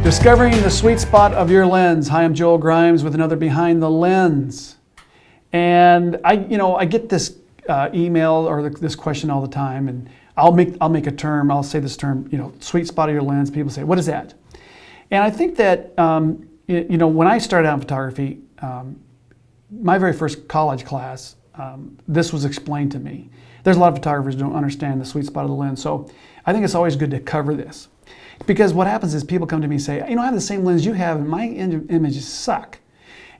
Discovering the sweet spot of your lens. Hi, I'm Joel Grimes with another Behind the Lens. And I get this email or this question all the time, and I'll make a term. I'll say this term, sweet spot of your lens. People say, "What is that?" And I think that when I started out in photography, my very first college class, this was explained to me. There's a lot of photographers who don't understand the sweet spot of the lens, so I think it's always good to cover this. Because what happens is people come to me and say, I have the same lens you have and my images suck.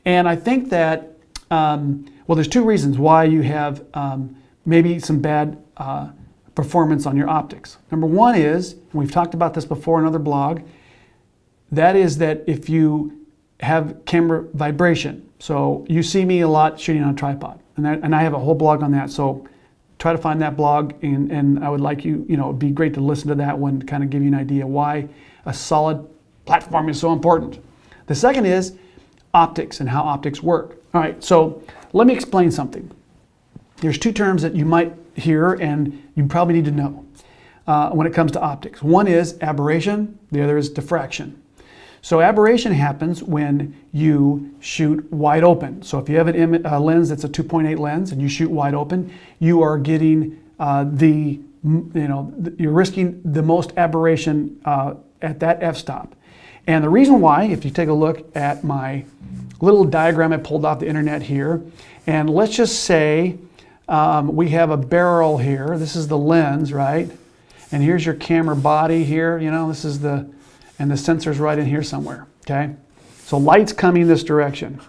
And I think that, there's two reasons why you have maybe some bad performance on your optics. Number one is, and we've talked about this before in another blog, that is that if you have camera vibration. So you see me a lot shooting on a tripod, and I have a whole blog on that. So try to find that blog, and I would like it'd be great to listen to that one to kind of give you an idea why a solid platform is so important. The second is optics and how optics work. All right, so let me explain something. There's two terms that you might hear and you probably need to know when it comes to optics. One is aberration, the other is diffraction. So aberration happens when you shoot wide open. So if you have a lens that's a 2.8 lens and you shoot wide open, you are getting you're risking the most aberration at that f-stop. And the reason why, if you take a look at my little diagram I pulled off the internet here, and let's just say we have a barrel here. This is the lens, right? And here's your camera body here. This is and the sensor's right in here somewhere, okay? So light's coming this direction.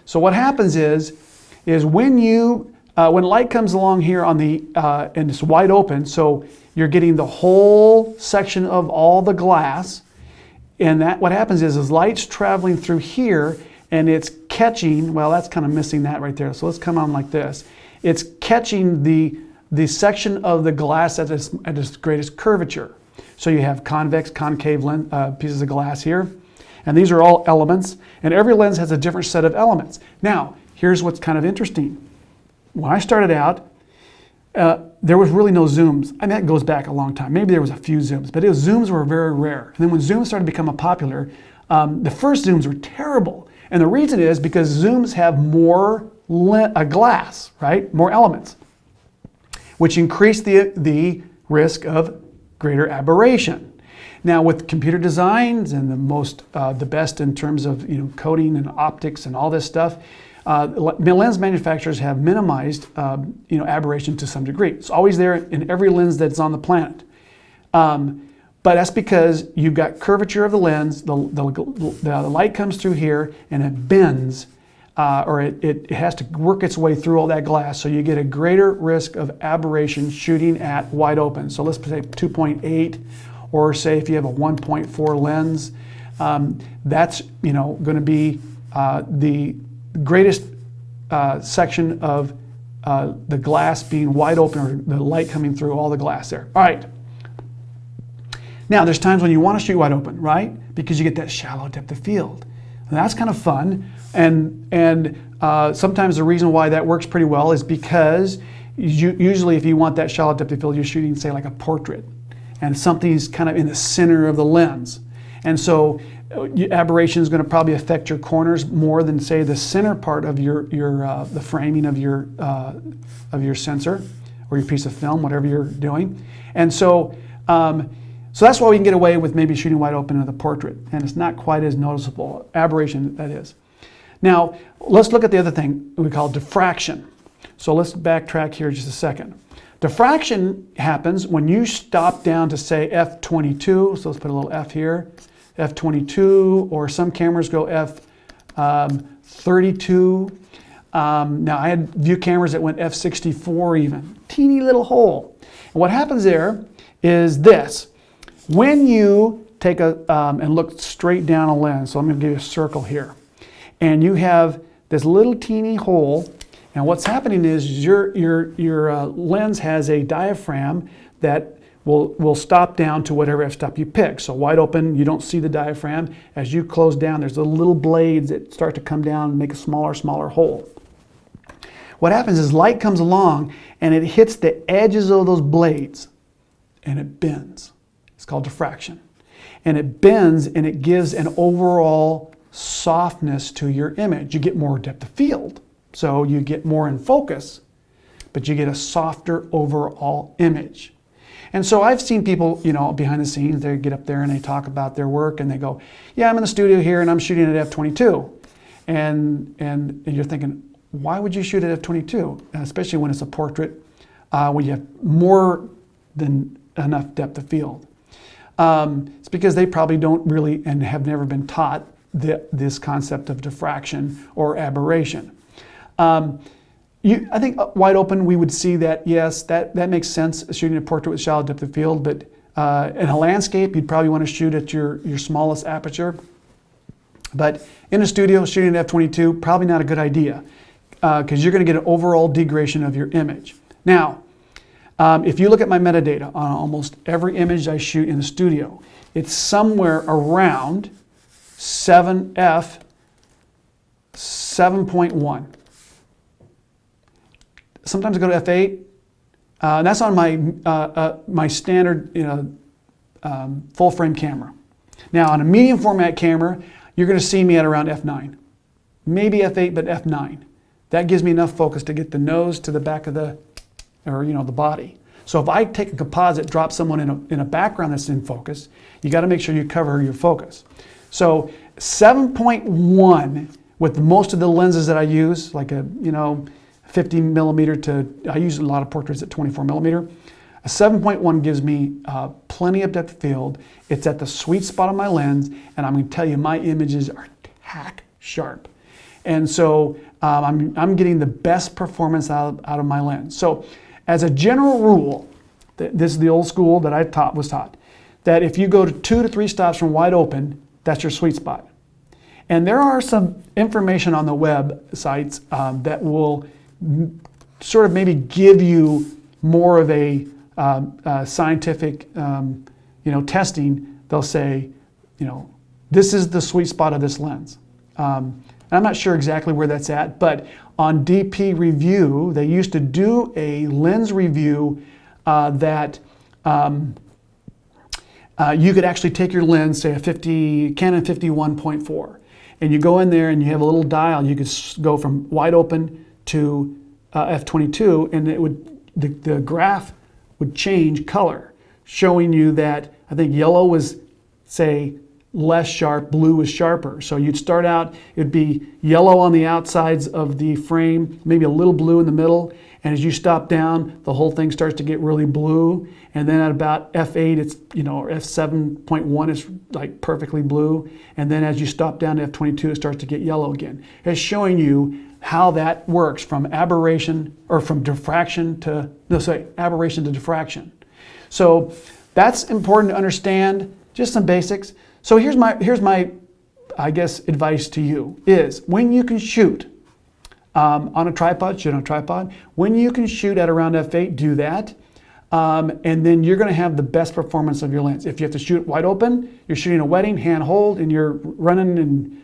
So what happens is when light comes along here on and it's wide open, so you're getting the whole section of all the glass, and what happens is light's traveling through here, and it's catching, that's kind of missing that right there. So let's come on like this. It's catching the section of the glass at its greatest curvature. So you have convex, concave pieces of glass here, and these are all elements, and every lens has a different set of elements. Now, here's what's kind of interesting. When I started out, there was really no zooms. I mean, that goes back a long time. Maybe there was a few zooms, but zooms were very rare. And then when zooms started to become popular, the first zooms were terrible. And the reason is because zooms have more glass, right? More elements, which increase the risk of greater aberration. Now with computer designs and the best in terms of coding and optics and all this stuff, lens manufacturers have minimized aberration to some degree. It's always there in every lens that's on the planet. But that's because you've got curvature of the lens, the light comes through here and it bends, or it has to work its way through all that glass, so you get a greater risk of aberration shooting at wide open. So let's say 2.8, or say if you have a 1.4 lens, that's going to be the greatest section of the glass being wide open, or the light coming through all the glass there. All right. Now there's times when you want to shoot wide open, right? Because you get that shallow depth of field. And that's kind of fun, and sometimes the reason why that works pretty well is because usually if you want that shallow depth of field, you're shooting, say, like a portrait, and something's kind of in the center of the lens. And so aberration is going to probably affect your corners more than, say, the center part of the framing of your sensor or your piece of film, whatever you're doing. And so that's why we can get away with maybe shooting wide open in the portrait, and it's not quite as noticeable, aberration that is. Now, let's look at the other thing we call diffraction. So let's backtrack here just a second. Diffraction happens when you stop down to, say, f22, so let's put a little f here, f22, or some cameras go f32. Now, I had view cameras that went f64 even, teeny little hole. And what happens there is this. When you take and look straight down a lens, so I'm going to give you a circle here, and you have this little teeny hole, and what's happening is your lens has a diaphragm that will stop down to whatever f-stop you pick. So wide open, you don't see the diaphragm. As you close down, there's little blades that start to come down and make a smaller hole. What happens is light comes along and it hits the edges of those blades and it bends. It's called diffraction. and it bends and it gives an overall softness to your image. You get more depth of field, so you get more in focus, but you get a softer overall image. And so I've seen people, behind the scenes, they get up there and they talk about their work and they go, yeah, I'm in the studio here and I'm shooting at f/22. And you're thinking, why would you shoot at f/22? Especially when it's a portrait, when you have more than enough depth of field. It's because they probably don't really and have never been taught this concept of diffraction or aberration. I think wide open, we would see that, yes, that makes sense, shooting a portrait with shallow depth of field, but in a landscape, you'd probably want to shoot at your smallest aperture. But in a studio, shooting at f/22, probably not a good idea, because you're going to get an overall degradation of your image. Now, if you look at my metadata on almost every image I shoot in the studio, it's somewhere around 7f 7.1. Sometimes I go to f8. And that's on my standard full frame camera. Now on a medium format camera, you're going to see me at around f9. Maybe f8, but f9. That gives me enough focus to get the nose to the back of the body. So if I take a composite, drop someone in a background that's in focus, you got to make sure you cover your focus. So 7.1 with most of the lenses that I use, like a 50 millimeter I use a lot of portraits at 24 millimeter. A 7.1 gives me plenty of depth of field. It's at the sweet spot of my lens, and I'm going to tell you, my images are tack sharp. And so I'm getting the best performance out of my lens. So as a general rule, this is the old school that I was taught, that if you go to 2 to 3 stops from wide open, that's your sweet spot. And there are some information on the web sites that will sort of maybe give you more of a scientific, testing. They'll say, this is the sweet spot of this lens. And I'm not sure exactly where that's at, but on DP Review, they used to do a lens review that you could actually take your lens, say a Canon 51.4, and you go in there and you have a little dial. You could go from wide open to f/22, and the graph would change color, showing you that I think yellow was, say, less sharp, blue was sharper. So you'd start out, it'd be yellow on the outsides of the frame, maybe a little blue in the middle, and as you stop down, the whole thing starts to get really blue, and then at about f8, it's, or f7.1 is like perfectly blue, and then as you stop down to f/22, it starts to get yellow again. It's showing you how that works from aberration, or from diffraction to, aberration to diffraction. So that's important to understand, just some basics. So here's my I guess, advice to you is, when you can shoot on a tripod, shoot on a tripod. When you can shoot at around f8, do that. And then you're going to have the best performance of your lens. If you have to shoot wide open, you're shooting a wedding, hand hold, and you're running and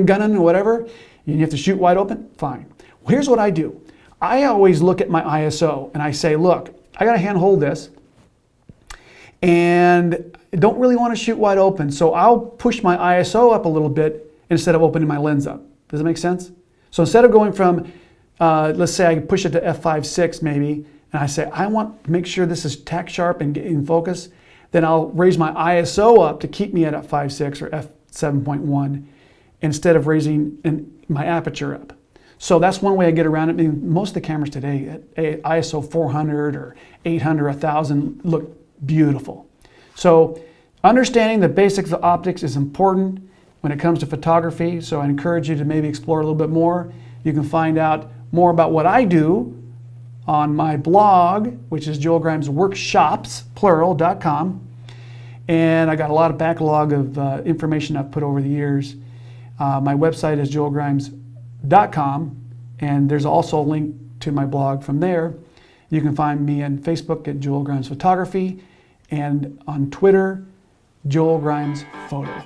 gunning or whatever, and you have to shoot wide open, fine. Well, here's what I do. I always look at my ISO and I say, look, I got to hand hold this, and I don't really want to shoot wide open, so I'll push my ISO up a little bit instead of opening my lens up. Does that make sense? So instead of going from, let's say I push it to f5.6 maybe, and I say I want to make sure this is tack sharp and get in focus, then I'll raise my ISO up to keep me at f5.6 or f7.1 instead of raising my aperture up. So that's one way I get around it. I mean, most of the cameras today at ISO 400 or 800, 1000 look beautiful. So understanding the basics of optics is important when it comes to photography. So I encourage you to maybe explore a little bit more. You can find out more about what I do on my blog, which is joelgrimesworkshops.com. And I got a lot of backlog of information I've put over the years. My website is joelgrimes.com, and there's also a link to my blog from there. You can find me on Facebook at Joel Grimes Photography, and on Twitter, Joel Grimes Photo.